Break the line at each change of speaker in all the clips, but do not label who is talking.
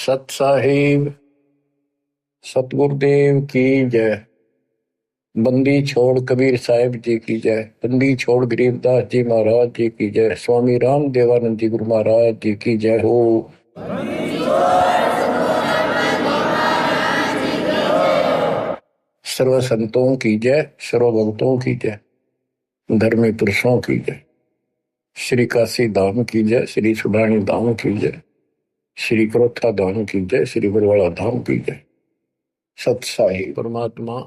सत साहिब सतगुरुदेव की जय। बंदी छोड़ कबीर साहिब जी की जय। बंदी छोड़ गरीबदास जी महाराज जी की जय। स्वामी राम देवानंद जी गुरु महाराज जी की जय हो। सर्व संतों की जय, सर्व भक्तों की जय, धर्मी पुरुषों की जय। श्री काशी धाम की जय, श्री सुडानी धाम की जय, श्री क्रोथा धाम की जय, श्री बरवाड़ा धाम की जय। सत साई परमात्मा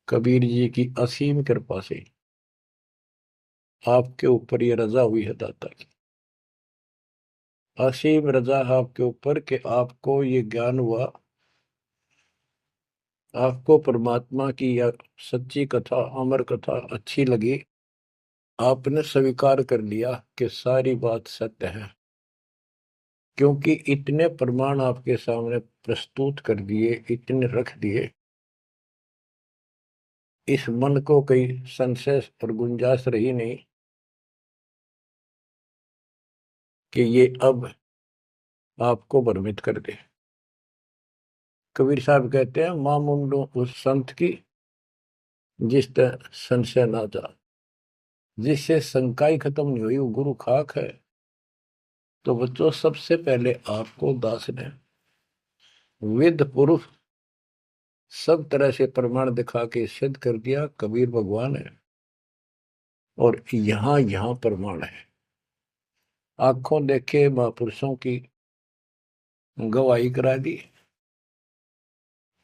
कबीर जी की असीम कृपा से आपके ऊपर ये रजा हुई है दाता की। असीम रजा है आपके ऊपर कि आपको ये ज्ञान हुआ, आपको परमात्मा की यह सच्ची कथा, अमर कथा अच्छी लगी। आपने स्वीकार कर लिया कि सारी बात सत्य है, क्योंकि इतने प्रमाण आपके सामने प्रस्तुत कर दिए, इतने रख दिए, इस मन को कहीं संशय और गुंजाइश रही नहीं कि ये अब आपको भ्रमित कर दे। कबीर साहब कहते हैं, मां मुंडो उस संत की जिस तरह संशय ना जा, जिससे शंका ही खत्म नहीं हुई, वो गुरु खाक है। तो बच्चों, सबसे पहले आपको दास ने वेद पुरुष सब तरह से प्रमाण दिखा के सिद्ध कर दिया कबीर भगवान है। और यहां यहां प्रमाण है, आंखों देखे महापुरुषों की गवाही करा दी।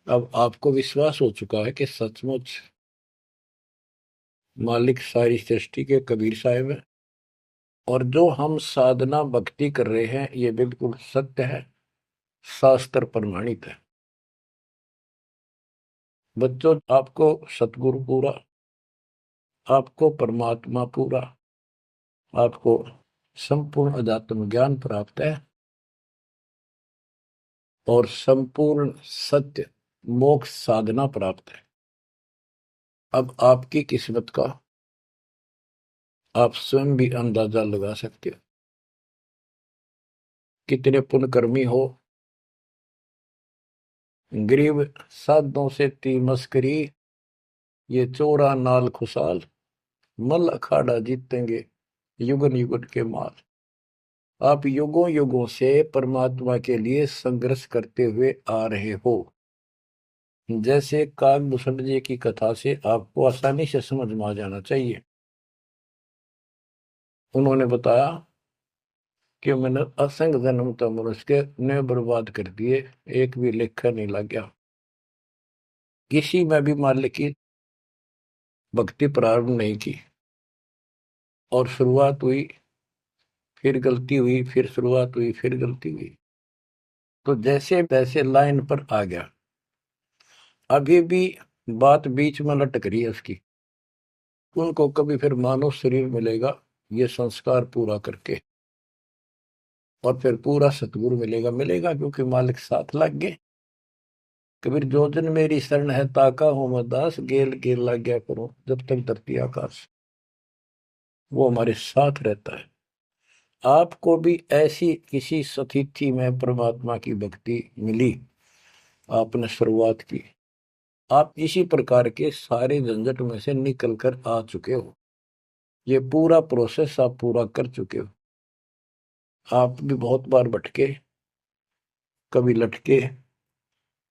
अब आपको विश्वास हो चुका है कि सचमुच मालिक सारी सृष्टि के कबीर साहिब है, और जो हम साधना भक्ति कर रहे हैं ये बिल्कुल सत्य है, शास्त्र प्रमाणित है। बच्चों, आपको सतगुरु पूरा, आपको परमात्मा पूरा, आपको संपूर्ण अध्यात्म ज्ञान प्राप्त है, और संपूर्ण सत्य मोक्ष साधना प्राप्त है। अब आपकी किस्मत का आप स्वयं भी अंदाजा लगा सकते हो। कितने पुण्यकर्मी हो, गरीब साधों से ती मस्करी, ये चोरा नाल खुशाल, मल अखाड़ा जीतेंगे युगन युगन के माल। आप युगों युगों से परमात्मा के लिए संघर्ष करते हुए आ रहे हो। जैसे काकभूषण जी की कथा से आपको आसानी से समझ में आ जाना चाहिए। उन्होंने बताया कि मैंने असंख्य जन्म तो मनुष्य के ने बर्बाद कर दिए, एक भी लेखा नहीं लग गया। किसी में भी मालिक की भक्ति प्रारंभ नहीं की, और शुरुआत हुई, फिर गलती हुई, फिर शुरुआत हुई, फिर गलती हुई, तो जैसे तैसे लाइन पर आ गया। अभी भी बात बीच में लटक रही है उसकी। उनको कभी फिर मानव शरीर मिलेगा ये संस्कार पूरा करके, और फिर पूरा सतगुरु मिलेगा। मिलेगा क्योंकि मालिक साथ लग गए। कबीर जो जन मेरी शरण है ताका हूं मैं दास, गेल गेल लग गया करूं जब तक धरती आकाश। वो हमारे साथ रहता है। आपको भी ऐसी किसी स्थिति में परमात्मा की भक्ति मिली, आपने शुरुआत की, आप इसी प्रकार के सारे झंझट में से निकल कर आ चुके हो। ये पूरा प्रोसेस आप पूरा कर चुके हो। आप भी बहुत बार भटके, कभी लटके,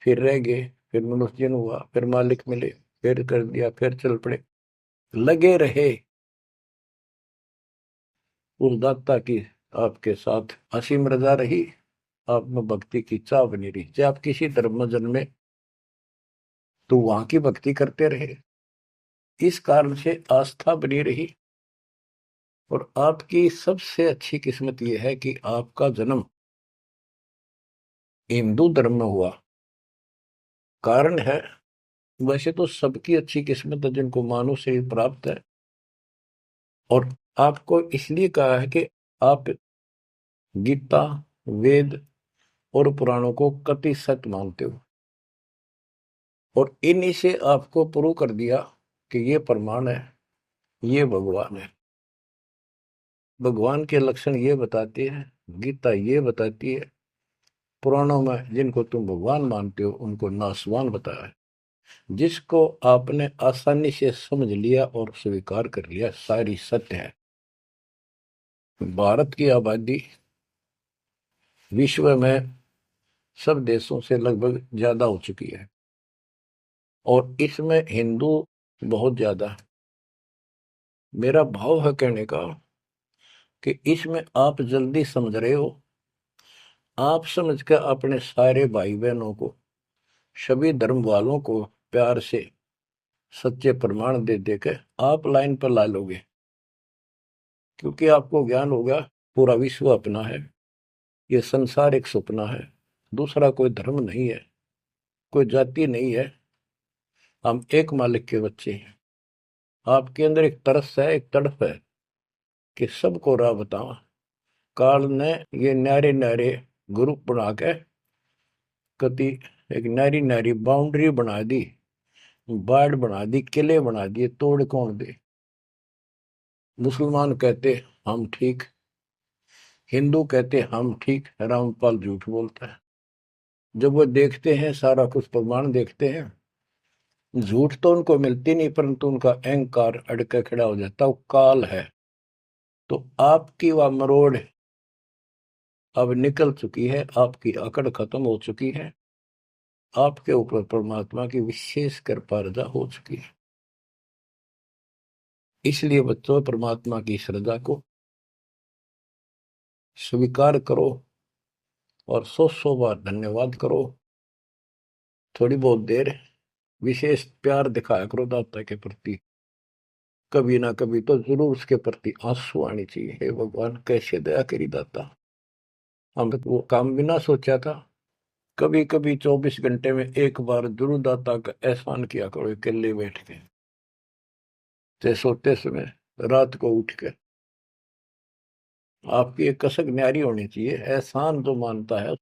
फिर रह गए, फिर मनुष्य जन्म हुआ, फिर मालिक मिले, फिर कर दिया, फिर चल पड़े, लगे रहे। उस दाता की आपके साथ असीम रजा रही, आप में भक्ति की चाह बनी रही। चाहे आप किसी धर्म में जन्मे तो वहां की भक्ति करते रहे, इस कारण से आस्था बनी रही। और आपकी सबसे अच्छी किस्मत यह है कि आपका जन्म हिंदू धर्म में हुआ। कारण है, वैसे तो सबकी अच्छी किस्मत है जिनको मानव शरीर प्राप्त है, और आपको इसलिए कहा है कि आप गीता, वेद और पुराणों को कति सत्य मानते हो, और इन्हीं से आपको प्रूव कर दिया कि ये प्रमाण है, ये भगवान है। भगवान के लक्षण ये बताते हैं, गीता ये बताती है, पुराणों में जिनको तुम भगवान मानते हो उनको नासवान बताया है। जिसको आपने आसानी से समझ लिया और स्वीकार कर लिया, सारी सत्य है। भारत की आबादी विश्व में सब देशों से लगभग ज्यादा हो चुकी है और इसमें हिंदू बहुत ज्यादा है। मेरा भाव है कहने का कि इसमें आप जल्दी समझ रहे हो। आप समझ कर अपने सारे भाई बहनों को, सभी धर्म वालों को प्यार से सच्चे प्रमाण दे देकर आप लाइन पर ला लोगे, क्योंकि आपको ज्ञान होगा पूरा विश्व अपना है, ये संसार एक सपना है, दूसरा कोई धर्म नहीं है, कोई जाति नहीं है, हम एक मालिक के बच्चे हैं। आपके अंदर एक तरस है, एक तड़प है कि सबको राह बतावा। काल ने ये न्यारे न्यारे ग्रुप बना के कति एक नारी नारी बाउंड्री बना दी, बाढ़ बना दी, किले बना दिए, तोड़ कौन दे। मुसलमान कहते हम ठीक, हिंदू कहते हम ठीक, रामपाल झूठ बोलता है। जब वो देखते हैं सारा कुछ प्रमाण देखते हैं, झूठ तो उनको मिलती नहीं, परंतु उनका अहंकार अड़के खड़ा हो जाता, वो काल है। तो आपकी वह मरोड़ अब निकल चुकी है, आपकी अकड़ खत्म हो चुकी है, आपके ऊपर परमात्मा की विशेष कृपा रजा हो चुकी है। इसलिए बच्चों, परमात्मा की श्रद्धा को स्वीकार करो और 100 बार धन्यवाद करो। थोड़ी बहुत देर विशेष प्यार दिखाया करो दाता के प्रति, कभी ना कभी तो जरूर उसके प्रति आंसू आनी चाहिए। हे भगवान, कैसे दया करी दाता, हमने वो काम बिना सोचा था। कभी कभी 24 घंटे में एक बार जरूर दाता का एहसान किया करो, अकेले बैठ के, चाहे सोते समय, रात को उठ के। आपकी एक कसक न्यारी होनी चाहिए। एहसान जो मानता है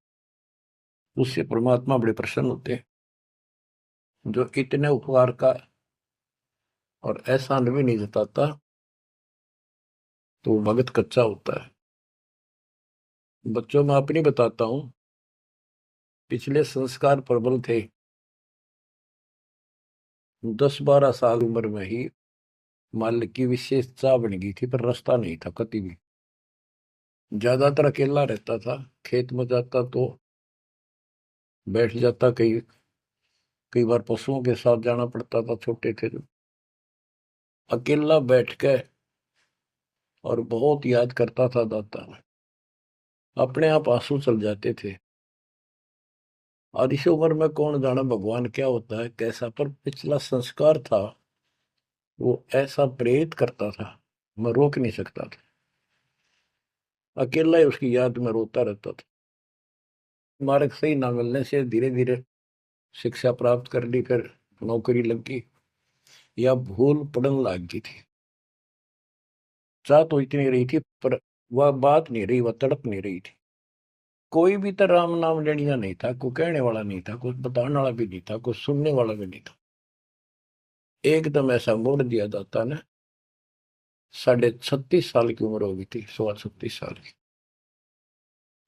उससे परमात्मा बड़े प्रसन्न होते हैं। जो इतने उपकार का और एहसान भी नहीं जताता तो भगत कच्चा होता है। बच्चों में अपनी बताता हूं, पिछले संस्कार प्रबल थे। 10-12 साल उम्र में ही माल की विशेष चाह बन गई थी, पर रास्ता नहीं था कति भी। ज्यादातर अकेला रहता था, खेत में जाता तो बैठ जाता, कई बार पशुओं के साथ जाना पड़ता था, छोटे थे जो। अकेला बैठ के और बहुत याद करता था दाता, अपने आप आंसू चल जाते थे। और इस उम्र में कौन जाना भगवान क्या होता है कैसा, पर पिछला संस्कार था वो ऐसा प्रेरित करता था, मैं रोक नहीं सकता था। अकेला ही उसकी याद में रोता रहता था। मार्ग सही ना मिलने से धीरे धीरे शिक्षा प्राप्त कर ली, फिर नौकरी लगी या भूल पड़न लग गई थी। चाह तो इतनी रही थी पर वह बात नहीं रही, वह तड़प नहीं रही थी। कोई भी तो राम नाम लेनिया नहीं था, कोई कहने वाला नहीं था, कुछ बताने वाला भी नहीं था, कुछ सुनने वाला भी नहीं था। एकदम ऐसा मोड़ दिया दाता ने। 36.5 साल की उम्र हो गई थी, 36.5 साल की।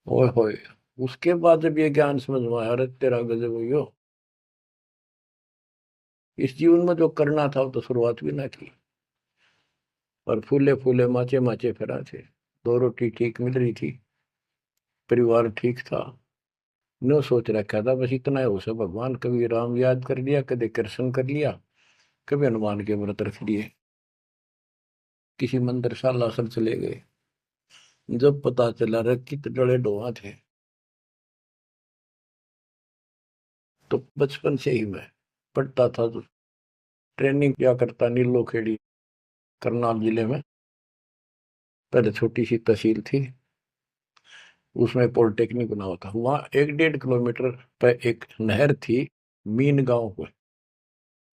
ओए होए, उसके बाद जब ये ज्ञान समझ में आया, अरे तेरा गजब हो, इस जीवन में जो करना था वो तो शुरुआत भी ना की। और फूले फूले माचे माचे फिरा थे, 2 रोटी ठीक मिल रही थी, परिवार ठीक था। नो सोच रखा था बस इतना है उसे, भगवान कभी राम याद कर लिया, कभी कृष्ण कर लिया, कभी हनुमान के व्रत रख लिए, किसी मंदिर सालासर चले गए। जब पता चला रे कित डले डोहा थे, तो बचपन से ही मैं पढ़ता था, तो ट्रेनिंग क्या करता नीलो खेड़ी, करनाल जिले में। पहले छोटी सी तहसील थी, उसमें पॉलिटेक्निक बना हुआ था। वहां 1-1.5 किलोमीटर पे एक नहर थी, मीन गांव को।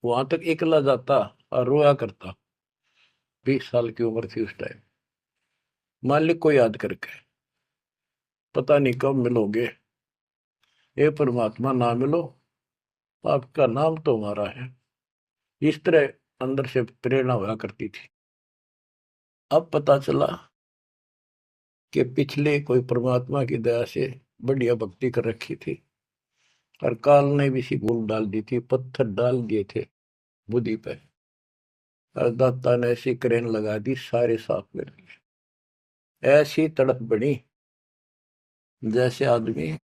वहां तक एकला जाता और रोया करता। 20 साल की उम्र थी उस टाइम। मालिक को याद करके, पता नहीं कब मिलोगे, हे परमात्मा ना मिलो, आपका नाम तो हमारा है। इस तरह अंदर से प्रेरणा हुआ करती थी। अब पता चला कि पिछले कोई परमात्मा की दया से बढ़िया भक्ति कर रखी थी, और काल ने भी सी भूल डाल दी थी, पत्थर डाल दिए थे बुद्धि पे, और दाता ने ऐसी क्रेन लगा दी, सारे साफ कर दिए। ऐसी तड़प बनी जैसे आदमी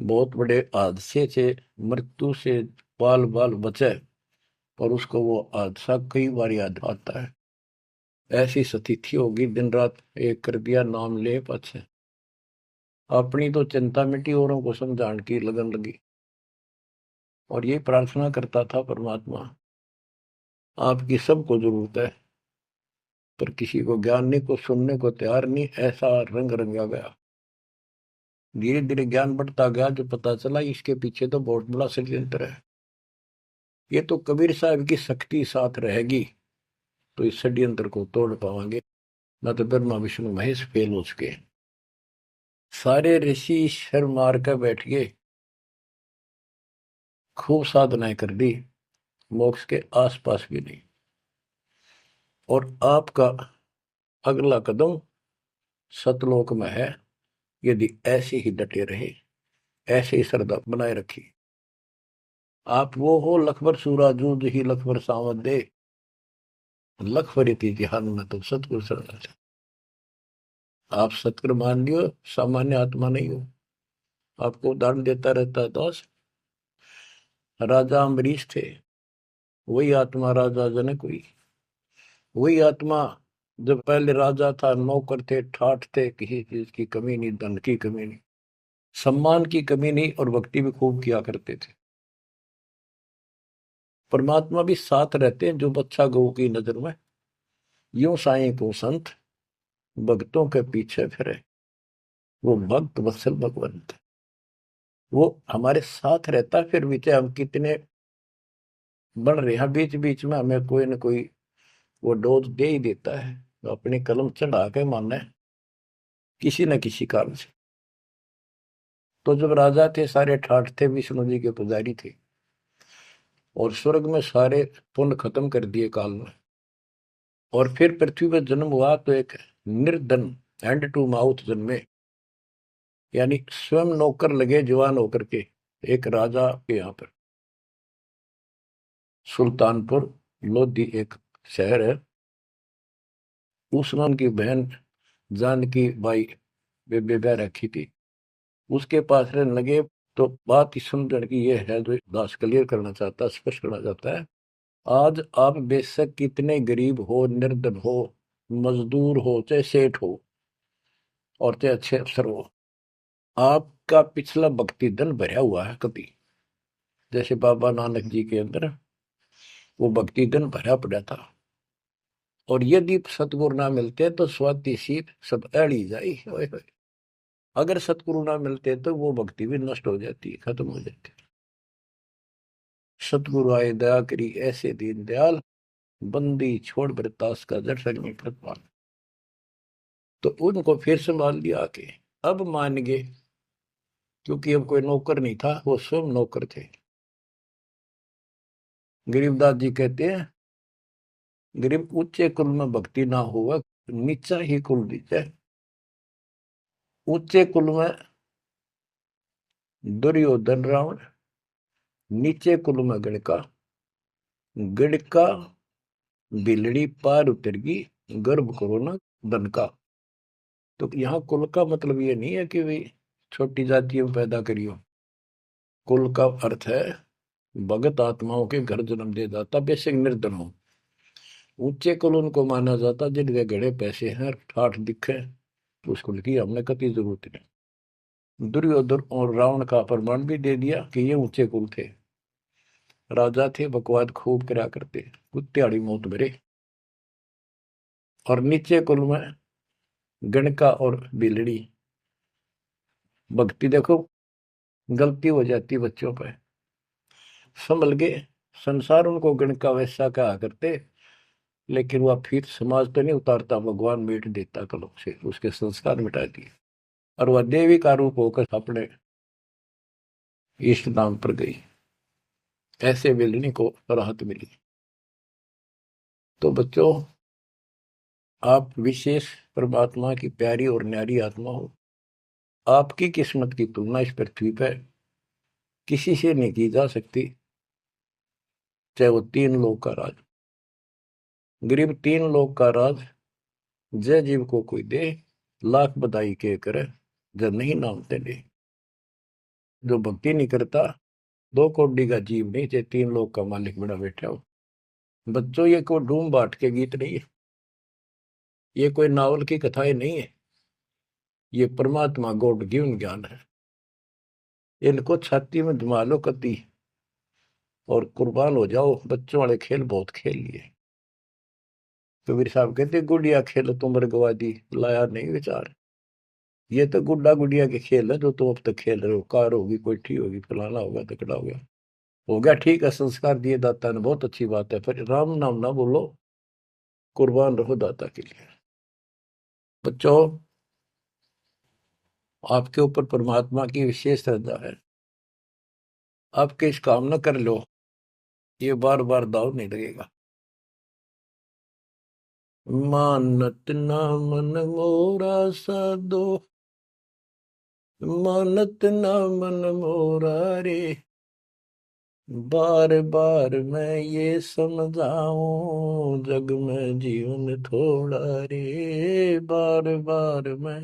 बहुत बड़े हादसे से, मृत्यु से बाल बाल बचे, और उसको वो हादसा कई बार याद आता है। ऐसी स्थिति होगी, दिन रात एक कर दिया, नाम ले पाछे। अपनी तो चिंता मिटी, औरों को समझाने की लगन लगी। और ये प्रार्थना करता था, परमात्मा आपकी सबको जरूरत है, पर किसी को ज्ञान नहीं, को सुनने को तैयार नहीं। ऐसा रंग रंगा गया। धीरे धीरे ज्ञान बढ़ता गया, जो पता चला इसके पीछे तो बहुत बड़ा षड्यंत्र है। ये तो कबीर साहब की शक्ति साथ रहेगी तो इस षड्यंत्र को तोड़ पावांगे, न तो ब्रह्मा विष्णु महेश फेल हो चुके। सारे ऋषि शर मार कर बैठ गए, खूब साधनाएं कर दी, मोक्ष के आसपास भी नहीं। और आपका अगला कदम सतलोक में है, यदि ऐसे ही डटे रहे, ऐसे ही श्रद्धा बनाए रखी। आप वो हो लखबर सूराजूद ही लखबर सावत दे, लखबर इतिहान में तो सतगुरु शरण। आप सतगुरु मान लियो, सामान्य आत्मा नहीं हो। आपको उदाहरण देता रहता है दास। राजा अम्बरीश थे, वही आत्मा राजा जनक हुई। वही आत्मा जब पहले राजा था, नौकर थे, ठाठ थे, किसी चीज की कमी नहीं, धन की कमी नहीं, सम्मान की कमी नहीं, और भक्ति भी खूब किया करते थे। परमात्मा भी साथ रहते हैं जो बच्चा गौ की नजर में। यूं साईं को संत भक्तों के पीछे फिरे, वो भक्त वत्सल भगवंत। वो हमारे साथ रहता है, फिर भी चाहे हम कितने बढ़ रहे हैं, बीच बीच में हमें कोई ना कोई वो डोज दे ही देता है, तो अपनी कलम चढ़ा के मानना है किसी न किसी कारण से। तो जब राजा थे, सारे ठाठ थे, विष्णु जी के पुजारी थे, और स्वर्ग में सारे पुण्य खत्म कर दिए काल में, और फिर पृथ्वी पर जन्म हुआ तो एक निर्धन हैंड टू माउथ जन्मे, यानी स्वयं नौकर लगे जवान होकर के। एक राजा के यहाँ पर सुल्तानपुर लोधी एक शहर है, उसमें उनकी बहन जानकी बाई बेबे रखी थी, उसके पास रहने लगे। तो बात इस समझने की ये है, जो दास क्लियर करना चाहता है, स्पष्ट करना चाहता है। आज आप बेशक कितने गरीब हो, निर्धन हो, मजदूर हो, चाहे सेठ हो, और चाहे अच्छे अफसर हो, आपका पिछला भक्ति धन भरा हुआ है कभी। जैसे बाबा नानक जी के अंदर वो भक्ति धन भरा पड़ा था, और यदि सतगुरु ना मिलते तो स्वाति सी सब अड़ी जाई। अगर सतगुरु ना मिलते तो वो भक्ति भी नष्ट हो जाती, खत्म हो जाती। सतगुरु आए दया करी ऐसे दीन दयाल, बंदी छोड़ बरतास का जड़ संग प्रतिपाल। तो उनको फिर संभाल लिया आके, अब मान गए, क्योंकि अब कोई नौकर नहीं था, वो स्वयं नौकर थे। गरीबदास जी कहते हैं, गरीब ऊंचे कुल में भक्ति ना हुआ, नीचा ही कुल दीजिए। ऊंचे कुल में दुर्योधन रावण, नीचे कुल में गणका, गणका बिलड़ी पार उतर गई, गर्भ करो ना धन का। तो यहाँ कुल का मतलब ये नहीं है कि भाई छोटी जातियों में पैदा करियो। कुल का अर्थ है भगत आत्माओं के घर जन्म दे जाता, बेशक निर्धन हो। ऊंचे कुल उनको माना जाता जिनके घड़े पैसे हैं, ठाठ दिखे, तो उस कुल की हमने कति जरूरत नहीं। दुर्योधन और रावण का प्रमाण भी दे दिया कि ये ऊंचे कुल थे, राजा थे, बकवाद खूब करा करते, कुत्तेआड़ी मौत भरे। और नीचे कुल में गणका और बिलड़ी, भक्ति देखो गलती हो जाती बच्चों पर, संभल गए। संसार उनको गणका वैसा कहा करते, लेकिन वह फिर समाज तो नहीं उतारता, भगवान मिट देता कलम से, उसके संस्कार मिटा दिए, और वह देवी का रूप होकर अपने इष्ट धाम पर गई। ऐसे बिलनी को राहत मिली। तो बच्चों, आप विशेष परमात्मा की प्यारी और न्यारी आत्मा हो। आपकी किस्मत की तुलना इस पृथ्वी पर किसी से नहीं की जा सकती, चाहे वो तीन लोग का राज। गरीब तीन लोग का राज जय जीव को कोई दे, लाख बधाई के करे, जब नहीं नाम तेरे। जो भक्ति नहीं करता, दो कौड़ी का जीव नहीं, चाहे तीन लोग का मालिक बड़ा बैठा हो। बच्चों, ये कोई डूम बाट के गीत नहीं है, ये कोई नावल की कथाएं नहीं है, ये परमात्मा गॉड गिवन ज्ञान है। इनको छाती में जमा लो कति और कुर्बान हो जाओ। बच्चों वाले खेल बहुत खेल लिए। कबीर साहब कहते गुड़िया खेल तुम गवा दी, लाया नहीं विचार। ये तो गुड्डा गुड़िया के खेल है जो तुम अब तक खेल रहे हो। कार होगी, कोठी होगी, फलाना होगा, तकड़ा हो गया ठीक है। संस्कार दिए दाता ने, बहुत अच्छी बात है, पर राम नाम ना बोलो, कुर्बान रहो दाता के लिए। बच्चों, आपके ऊपर परमात्मा की विशेष श्रद्धा है। आपके इस काम न कर लो, ये बार बार दाव नहीं लगेगा। मानत ना मन मोरा साधो, मानत ना मन मोरा रे। बार बार मैं ये समझाऊं, जग में जीवन थोड़ा रे। बार बार मैं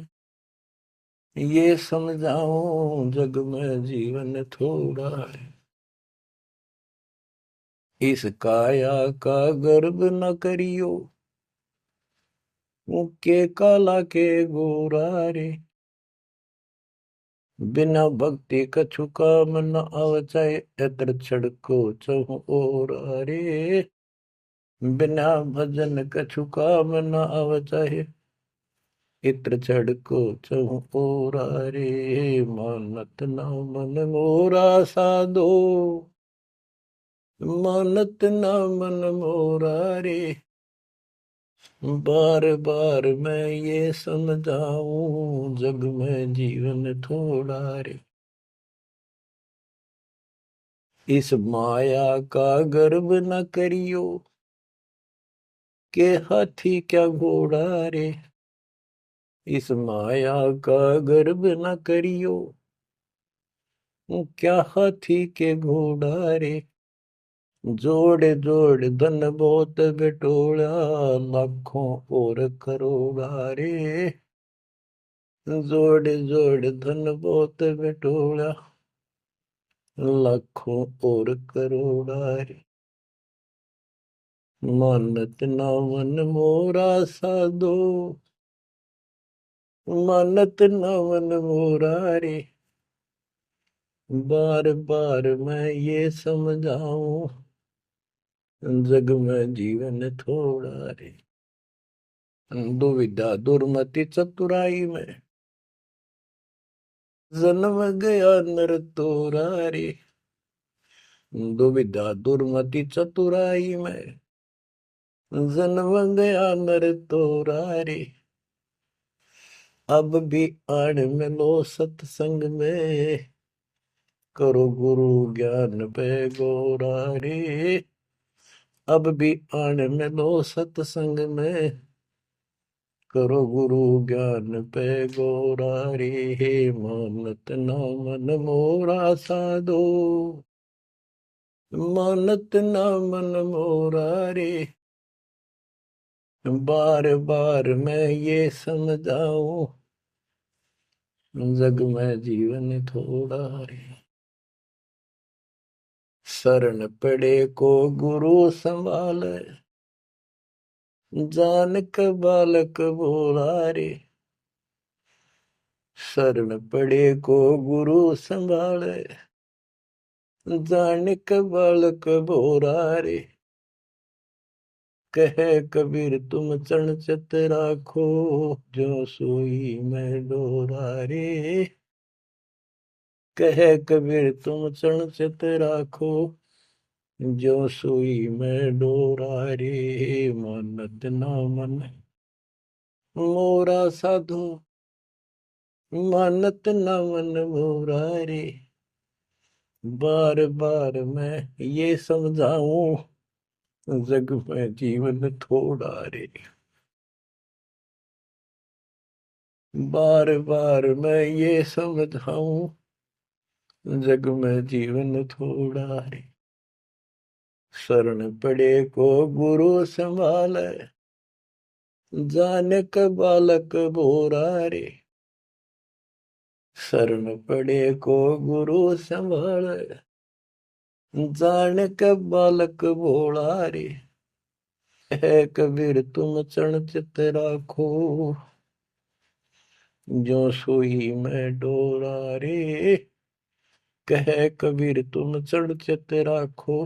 ये समझाऊं, जग में जीवन थोड़ा है। इस काया का गर्व न करियो, मुक्के काला के गोरा रे। बिना भक्ति कछु काम न आवचाए, एतर छड़को चहु और रे। बिना भजन कछु काम न आवचाए, इत्र छड़को चहु और रे। मानत न मन मोरा साधो, मानत न मन मोरा रे। बार बार मैं ये समझाऊं, जग में जीवन थोड़ा रे। इस माया का गर्व न करियो, के हाथी क्या घोड़ा रे। इस माया का गर्व न करियो, क्या हाथी के घोड़ा रे। जोड़ जोड़ धन बहुत बिटोड़ा, लाखों और करोड़ा रे। जोड़ जोड़ धन बहुत बिटोड़ा, लाखों और करोड़ा रे। मानत ना मन मोरा साधो, मानत ना मन मोरा रे। बार बार मैं ये समझाऊं, जग में जीवन थोड़ा रे। दुविधा दुर्मति चतुराई में, जन्म गया नर तोरा रे। दुविधा दुर्मति चतुराई में, जन्म गया नर तोरा रे। अब भी आड़ मिलो सत्संग में, करो गुरु ज्ञान पे गोरा रे। अब भी आड़ मिलो सत्संग में, करो गुरु ज्ञान पे गोरा रे। मानत ना मन मोरा साधो, मानत ना मन मोरा रे। बार बार मैं ये समझाऊं, जग में जीवन थोड़ा रे। शरण पड़े को गुरु संभाले, जान क बालक बोला रे। शरण पड़े को गुरु संभाले, जान क बालक बोरा रे। कहे कबीर तुम चरण चित राखो, जो सोई मैं डोरा रे। कहे कबीर तुम चरण चित राखो, जो सोई मैं डोरा रे। मानत ना मन मोरा साधो, मानत न मन मोरा रे। बार बार मैं ये समझाऊं, जग में जीवन थोड़ा रे। बार बार मैं ये समझाऊं, जग में जीवन थोड़ा रे। शरण पड़े को गुरु संभाले, जाने का बालक भोरा रे। शरण पड़े को गुरु संभाले, जाने का बालक भोला रे। है कबीर तुम चरण चित राखो, जो सोई में डोरा रे। कहे कबीर तुम चढ़ चित राखो,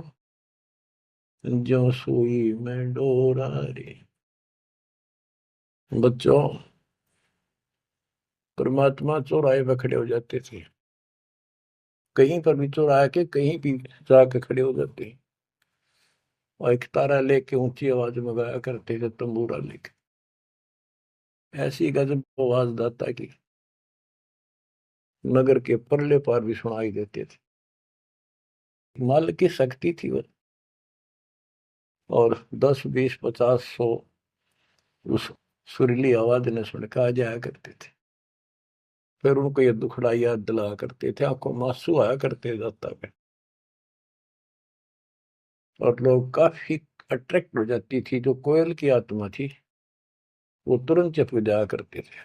जो सुई में डोरा रे। बच्चों, परमात्मा चौराहे पर खड़े हो जाते थे, कहीं पर भी चौराहे के कहीं भी जाके खड़े हो जाते हैं, और एक तारा लेके ऊंची आवाज में गाया करते थे, तंबूरा लेके। ऐसी गजब आवाज दाता की नगर के परले पार भी सुनाई देते थे। माल की शक्ति थी वो, और 10 20 50 100 उस सुरीली आवाज ने सुन के आ जाया करते थे। फिर उनको ये दुखड़ा याद दिलाया करते थे, आंखों में आंसू आया करते दाता पे, और लोग काफी अट्रैक्ट हो जाती थी। जो कोयल की आत्मा थी वो तुरंत चुप जाया करते थे।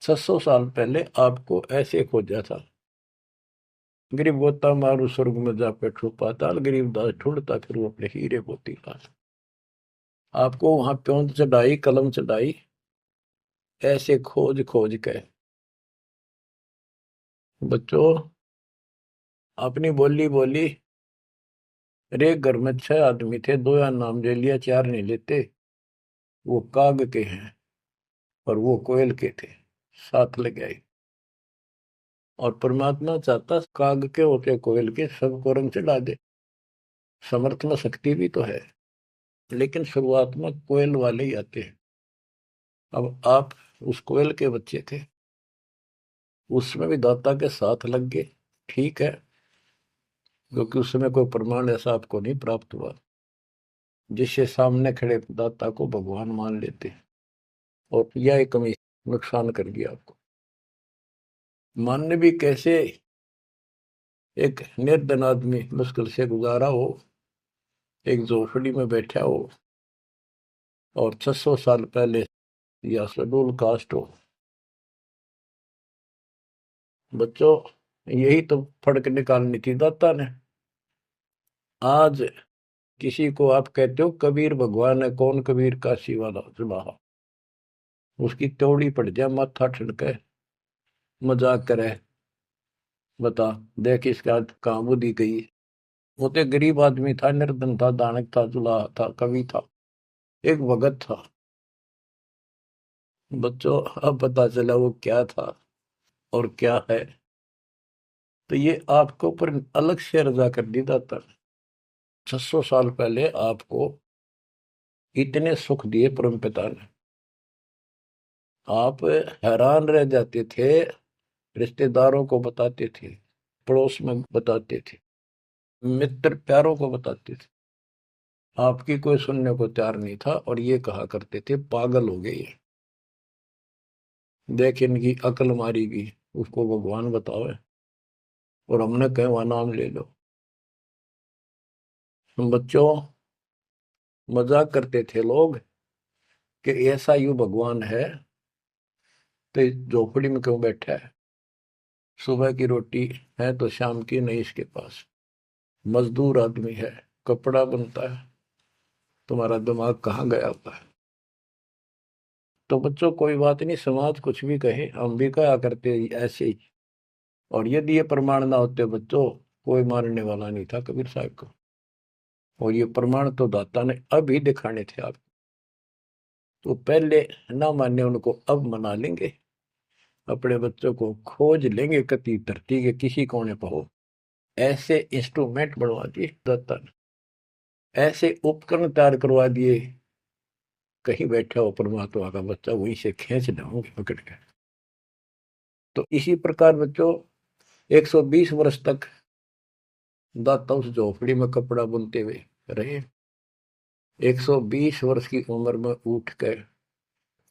600 साल पहले आपको ऐसे खोजा था, गरीब गोता मारू स्वर्ग में जा बैठो पाताल, गरीब दास ढूंढता फिर वो अपने हीरे मोती लाल। आपको वहां प्योंद चढ़ाई, कलम चढ़ाई, ऐसे खोज खोज के। बच्चों, अपनी बोली बोली। एक घर में 6 आदमी थे, 2 या नाम ले लिया, 4 नहीं लेते। वो काग के हैं और वो कोयल के थे, साथ लग गए। और परमात्मा चाहता काग के होते कोयल के सबको रंग चढ़ा दे। समर्थ में शक्ति भी तो है, लेकिन शुरुआत में कोयल वाले ही आते हैं। अब आप उस कोयल के बच्चे थे, उसमें भी दाता के साथ लग गए, ठीक है, क्योंकि उस समय कोई प्रमाण ऐसा आपको नहीं प्राप्त हुआ जिससे सामने खड़े दाता को भगवान मान लेते, और यह एक कमी नुकसान कर गया आपको। मानने भी कैसे? एक निर्धन आदमी मुश्किल से गुजारा हो, एक झोपड़ी में बैठा हो, और 600 साल पहले या शेड्यूल कास्ट हो। बच्चों, यही तो फर्क निकालनी थी दाता ने। आज किसी को आप कहते हो कबीर भगवान है, कौन कबीर काशी वाला जुलाहा, उसकी त्योड़ी पड़ जाए, माथा ठनके, मजाक करे, बता देख इसका कहाँ बुद्धि गई। वो तो गरीब आदमी था, निर्धन था, दानक था, जुलाहा था, कवि था, एक भगत था। बच्चों, अब पता चला वो क्या था और क्या है। तो ये आपके ऊपर अलग से रजा कर दी दाता। 600 साल पहले आपको इतने सुख दिए परमपिता ने, आप हैरान रह जाते थे, रिश्तेदारों को बताते थे, पड़ोस में बताते थे, मित्र प्यारों को बताते थे। आपकी कोई सुनने को तैयार नहीं था, और ये कहा करते थे पागल हो गई है, देख इनकी अकल मारी गई, उसको भगवान बताओ, और हमने कहे वह नाम ले लो। बच्चों, मजाक करते थे लोग कि ऐसा यू भगवान है तो इस झोपड़ी में क्यों बैठा है, सुबह की रोटी है तो शाम की नहीं इसके पास, मजदूर आदमी है, कपड़ा बनता है, तुम्हारा दिमाग कहाँ गया होता है। तो बच्चों, कोई बात नहीं, समाज कुछ भी कहे, हम भी कहा करते ऐसे ही। और यदि ये प्रमाण ना होते बच्चों, कोई मारने वाला नहीं था कबीर साहब को। और ये प्रमाण तो दाता ने अब ही दिखाने थे आपको। तो पहले ना माने उनको, अब मना लेंगे, अपने बच्चों को खोज लेंगे कति धरती के किसी कोने पर हो। ऐसे इंस्ट्रूमेंट बनवा दिए दाता ने, ऐसे उपकरण तैयार करवा दिए, कहीं बैठा हो परमात्मा का बच्चा वहीं से खींच लाओगे पकड़ के। तो इसी प्रकार बच्चों, 120 वर्ष तक दाता उस झोपड़ी में कपड़ा बुनते हुए रहे। 120 वर्ष की उम्र में उठ कर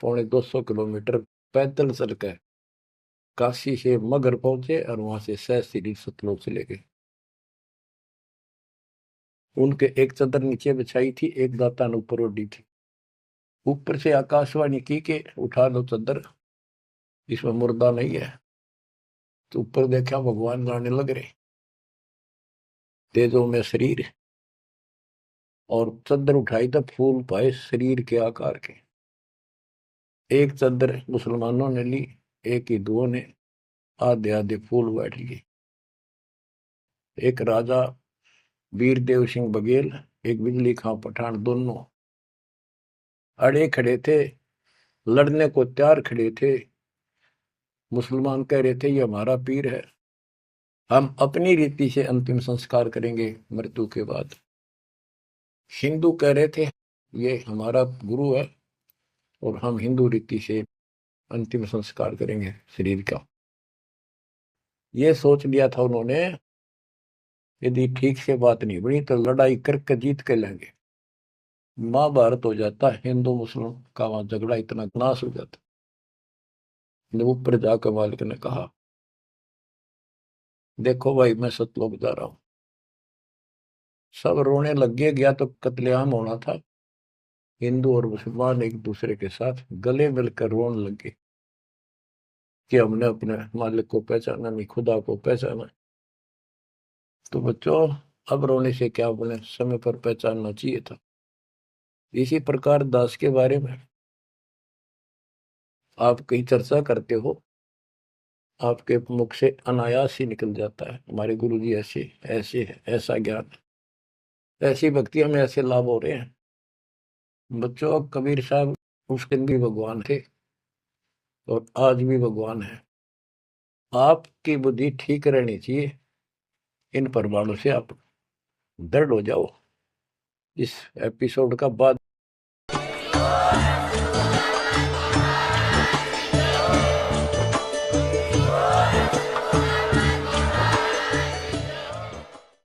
250 किलोमीटर पैदल चल कर काशी से मगर पहुंचे और वहां से सहस्त्री सतलोक चले गए। उनके एक चादर नीचे बिछाई थी, एक दाता ने ऊपर ओढ़ी थी। ऊपर से आकाशवाणी की के उठा लो चादर, इसमें मुर्दा नहीं है। तो ऊपर देखा भगवान गाने लग रहे, तेजो में शरीर, और चादर उठाई तो फूल पाए शरीर के आकार के। एक चादर मुसलमानों ने ली, एक हिंदुओं ने आधे आधे फूल बैठ लिए। एक राजा वीरदेव सिंह बघेल, एक बिजली खां पठान, दोनों अड़े खड़े थे, लड़ने को तैयार खड़े थे। मुसलमान कह रहे थे ये हमारा पीर है, हम अपनी रीति से अंतिम संस्कार करेंगे मृत्यु के बाद। हिंदू कह रहे थे ये हमारा गुरु है और हम हिंदू रीति से अंतिम संस्कार करेंगे शरीर का। ये सोच लिया था उन्होंने, यदि ठीक से बात नहीं बनी तो लड़ाई करके जीत के लेंगे। महाभारत हो जाता, हिंदू मुस्लिम का वहां झगड़ा इतना नाश हो जाता। ऊपर जाकर मालिक ने कहा देखो भाई मैं सतलोक जा रहा हूं। सब रोने लग गया तो कत्लेआम होना था। हिंदू और मुसलमान एक दूसरे के साथ गले मिलकर रोने लगे कि हमने अपने मालिक को पहचाना नहीं, खुदा को पहचाना। तो बच्चों अब रोने से क्या बोले, समय पर पहचानना चाहिए था। इसी प्रकार दास के बारे में आप कहीं चर्चा करते हो, आपके मुख से अनायास ही निकल जाता है हमारे गुरु जी ऐसे ऐसे है, ऐसा ज्ञान, ऐसी भक्तियां में ऐसे लाभ हो रहे हैं। बच्चों कबीर साहब उस दिन भी भगवान थे और आज भी भगवान है। आपकी बुद्धि ठीक रहनी चाहिए, इन प्रमाणों से आप दृढ़ हो जाओ। इस एपिसोड का बाद